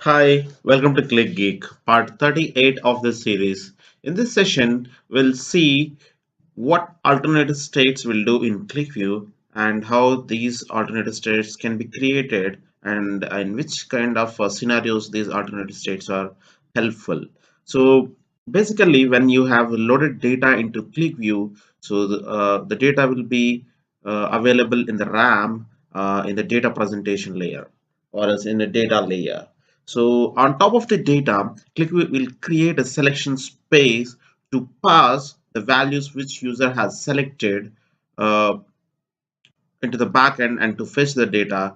Hi, welcome to Click Geek, part 38 of this series. In this session, we'll see what alternative states will do in Qlikview and how these alternative states can be created and in which kind of scenarios these alternative states are helpful. So basically, when you have loaded data into Qlikview, so the data will be available in the RAM in the data presentation layer or else in the data layer. So on top of the data, Qlikview will create a selection space to pass the values which user has selected uh, into the backend and to fetch the data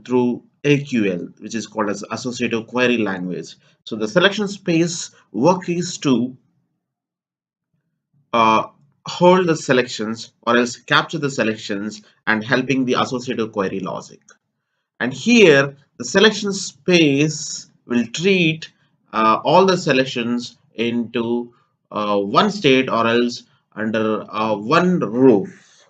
through AQL, which is called as associative query language. So the selection space work is to uh, hold the selections or else capture the selections and helping the associative query logic. And here the selection space will treat all the selections into one state or else under one roof.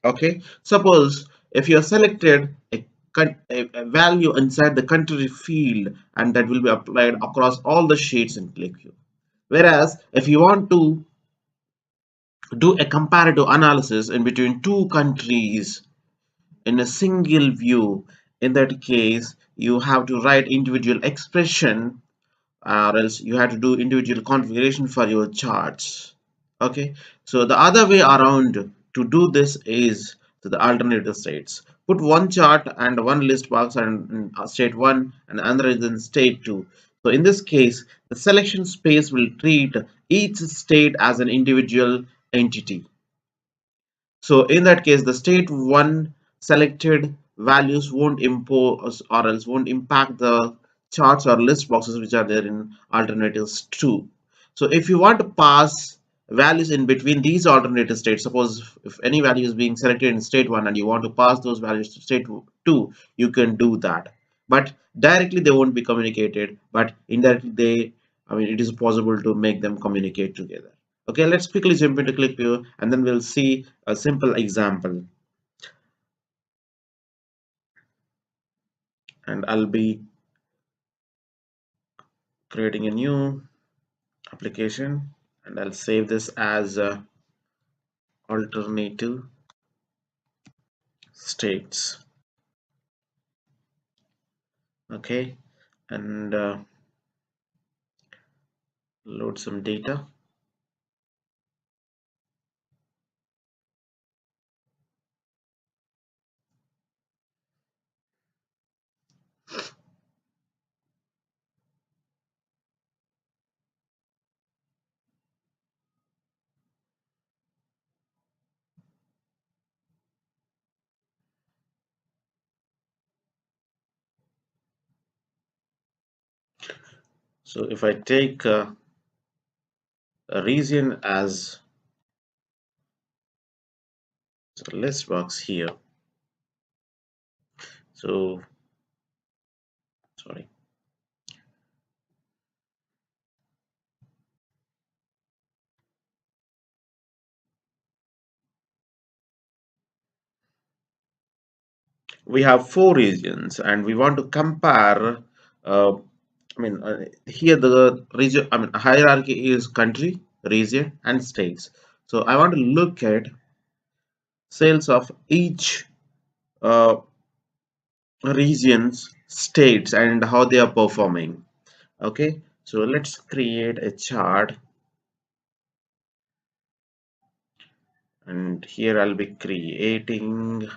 Okay, suppose if you have selected a value inside the country field and that will be applied across all the sheets in Qlikview. Whereas if you want to do a comparative analysis in between two countries in a single view, in that case you have to write individual expression or else you have to do individual configuration for your charts. Okay, so the other way around to do this is to the alternative states. Put one chart and one list box and state 1 and another is in state 2. So in this case the selection space will treat each state as an individual entity. So in that case, the state one selected values won't impose or else won't impact the charts or list boxes which are there in alternatives two. So if you want to pass values in between these alternative states, suppose if any value is being selected in state one and you want to pass those values to state two, you can do that. But directly they won't be communicated, but indirectly it is possible to make them communicate together. Okay, let's quickly jump into Qlikview and then we'll see a simple example. And I'll be creating a new application and I'll save this as alternative states. Okay, and load some data. So if I take a region as a list box here, so sorry, we have four regions and we want to compare here the region, hierarchy is country, region, and states. So I want to look at sales of each uh, regions, states, and how they are performing. Okay, so let's create a chart, and here I'll be creating.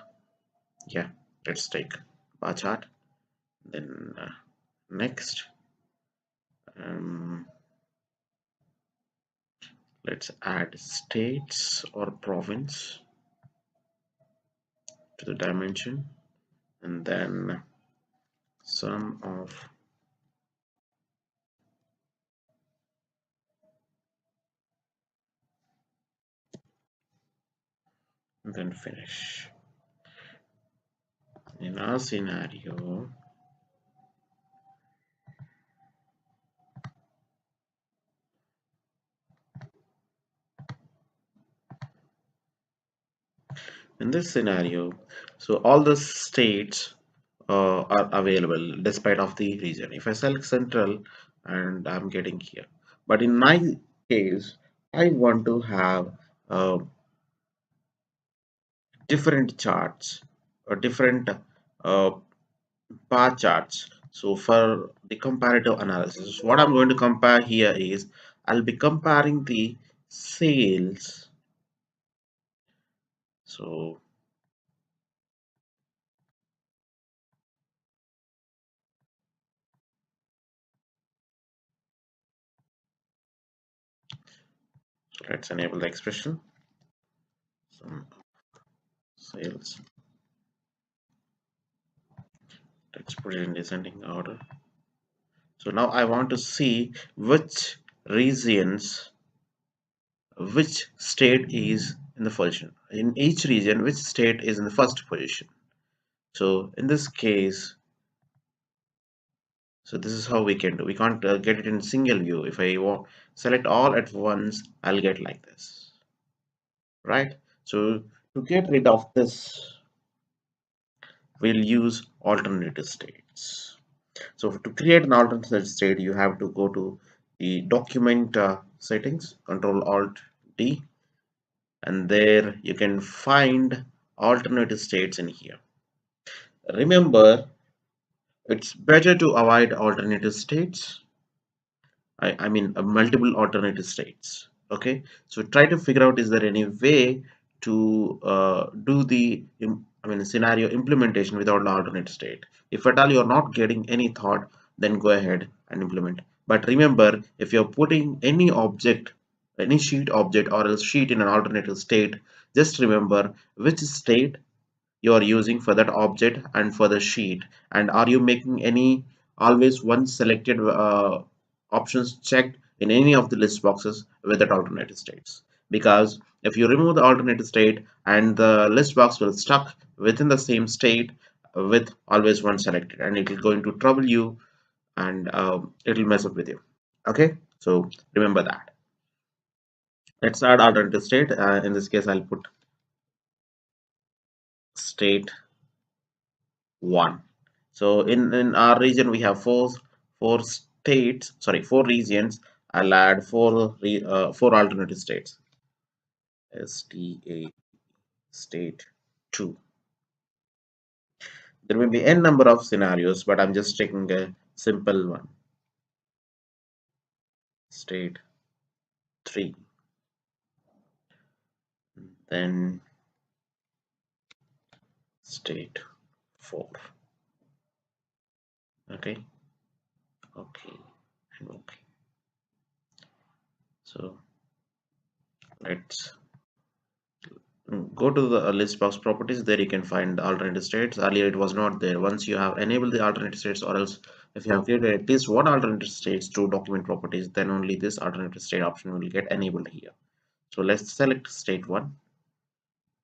Yeah, let's take bar chart. Then next, um, let's add states or province to the dimension, and then sum of and then finish. In our scenario, so all the states are available despite of the region. If I select central, and I'm getting here, but in my case I want to have uh, different charts or different uh, bar charts. So for the comparative analysis, what I'm going to compare here is I'll be comparing the sales. So let's enable the expression. Some sales. Let's put it in descending order. So now I want to see which regions, which state is in the position. In each region, which state is in the first position. So in this case, so this is how we can do. We can't get it in single view. If I select all at once, I'll get like this, right? So to get rid of this, we'll use alternative states. So to create an alternate state, you have to go to the document settings, Control Alt D, and there you can find alternative states in here. Remember, it's better to avoid alternative states. I mean multiple alternative states. Okay, so try to figure out, is there any way to do the scenario implementation without an alternate state. If at all you're not getting any thought, then go ahead and implement. But remember, if you're putting any object, any sheet object or else sheet in an alternative state, just remember which state you are using for that object and for the sheet, and are you making any always one selected options checked in any of the list boxes with that alternative states. Because if you remove the alternative state, and the list box will stuck within the same state with always one selected, and it will going to trouble you, and it will mess up with you. Okay, so remember that. Let's add alternative state. In this case I'll put state 1. So in our region we have four states, sorry, four regions. I'll add four alternative states. STA state 2. There may be n number of scenarios, but I'm just taking a simple one. State 3. Then state 4. Okay, okay, and okay. So let's go to the list box properties. There you can find the alternative states. Earlier it was not there. Once you have enabled the alternative states, or else if you have created at least one alternative states to document properties, then only this alternative state option will get enabled here. So let's select state 1.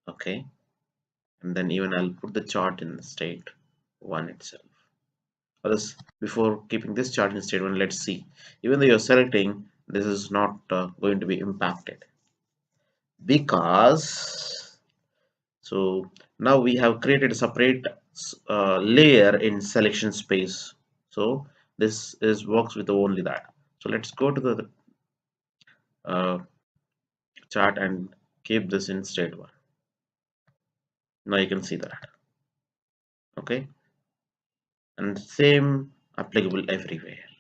Okay, and then even I'll put the chart in state 1 itself. Others, before keeping this chart in state 1, let's see, even though you're selecting, this is not going to be impacted, because so now we have created a separate layer in selection space. So this is works with only that. So let's go to the uh, chart and keep this in state 1. Now you can see that. Okay, and same applicable everywhere.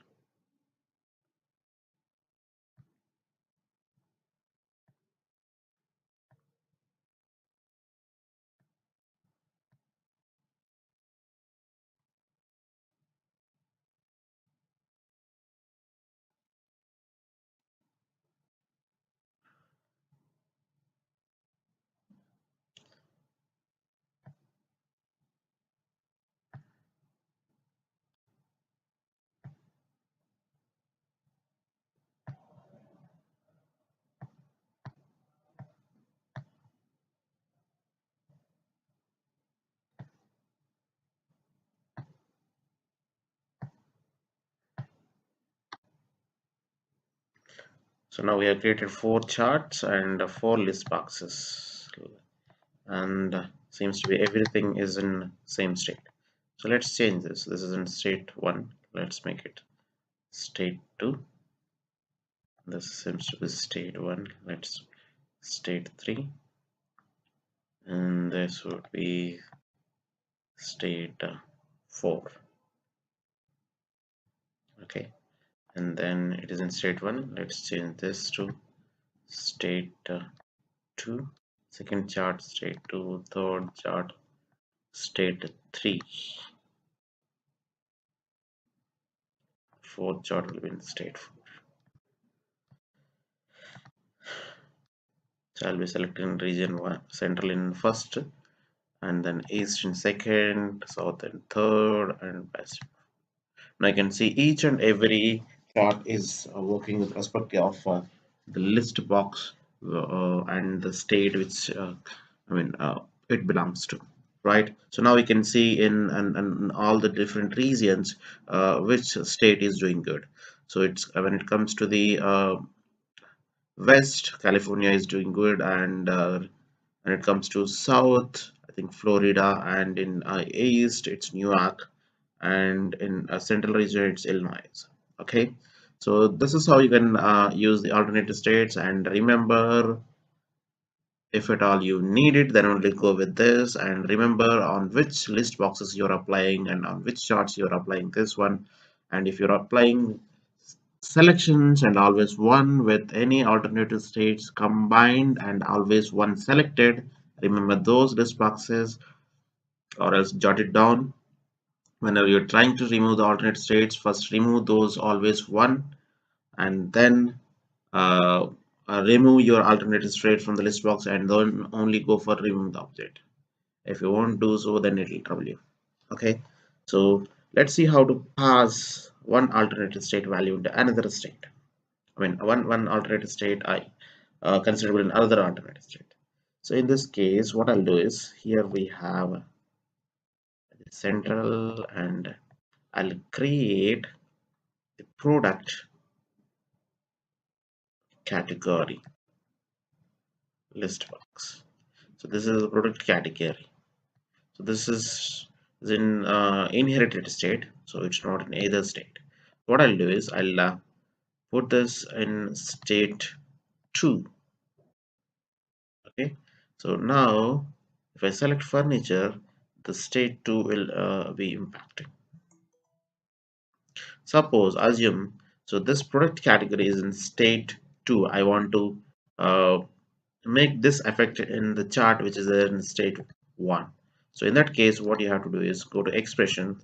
So now we have created four charts and four list boxes, and seems to be everything is in same state. So let's change this. This is in state 1. Let's make it state 2. This seems to be state 1. Let's state 3. And this would be state 4. Okay. And then it is in state 1. Let's change this to state 2. Second chart state 2. Third chart state 3. Fourth chart will be in state 4. So I'll be selecting region 1, central in first, and then east in second, south in third, and west. Now you can see each and every chart is working with respect of the list box and the state which I mean it belongs to, right? So now we can see in all the different regions which state is doing good. So it's when it comes to the west, California is doing good, and when it comes to south, I think Florida, and in east it's New York, and in central region it's Illinois. Okay, so this is how you can use the alternative states. And remember, if at all you need it, then only go with this. And remember on which list boxes you're applying and on which charts you're applying this one. And if you're applying selections and always one with any alternative states combined and always one selected, remember those list boxes or else jot it down. Whenever you're trying to remove the alternate states, first remove those always one, and then uh, remove your alternative state from the list box, and then only go for remove the object. If you won't do so, then it will trouble you. Okay, so let's see how to pass one alternative state value into another state. I mean, one alternative state I considerable in another alternative state. So in this case, what I'll do is here we have central, and I'll create the product category list box. So this is the product category. So this is in inherited state, so it's not in either state. What I'll do is I'll put this in state 2. Okay, so now if I select furniture, the state 2 will be impacted. Suppose, assume, so this product category is in state 2. I want to uh, make this affect in the chart which is in state 1. So in that case, what you have to do is go to expression.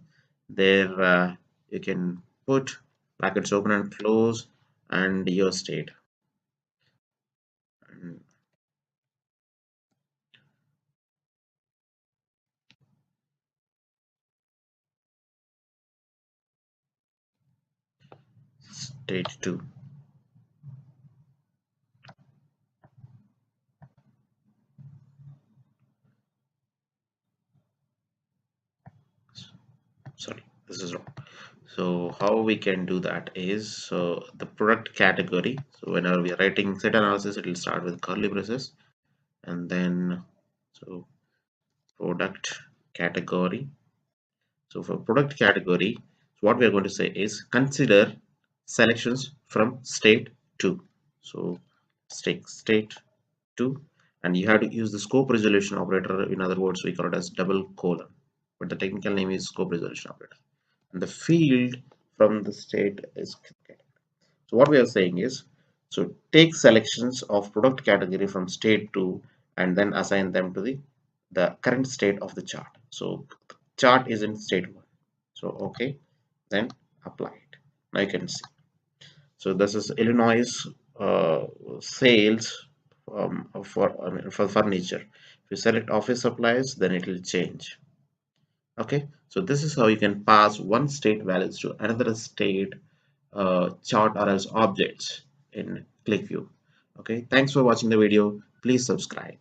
There you can put brackets open and close and your state. And state 2. Sorry, this is wrong. So how we can do that is, so the product category, so whenever we are writing set analysis, it will start with curly braces, and then so product category. So for product category, so what we are going to say is consider selections from state 2. So state 2, and you have to use the scope resolution operator. In other words, we call it as double colon, but the technical name is scope resolution operator. And the field from the state is category. So what we are saying is, so take selections of product category from state 2 and then assign them to the current state of the chart. So chart is in state 1. So okay, then apply it. Now you can see. So this is Illinois uh, sales for furniture. If you select office supplies, then it will change. Okay, so this is how you can pass one state values to another state chart or else objects in Qlikview. Okay, thanks for watching the video. Please subscribe.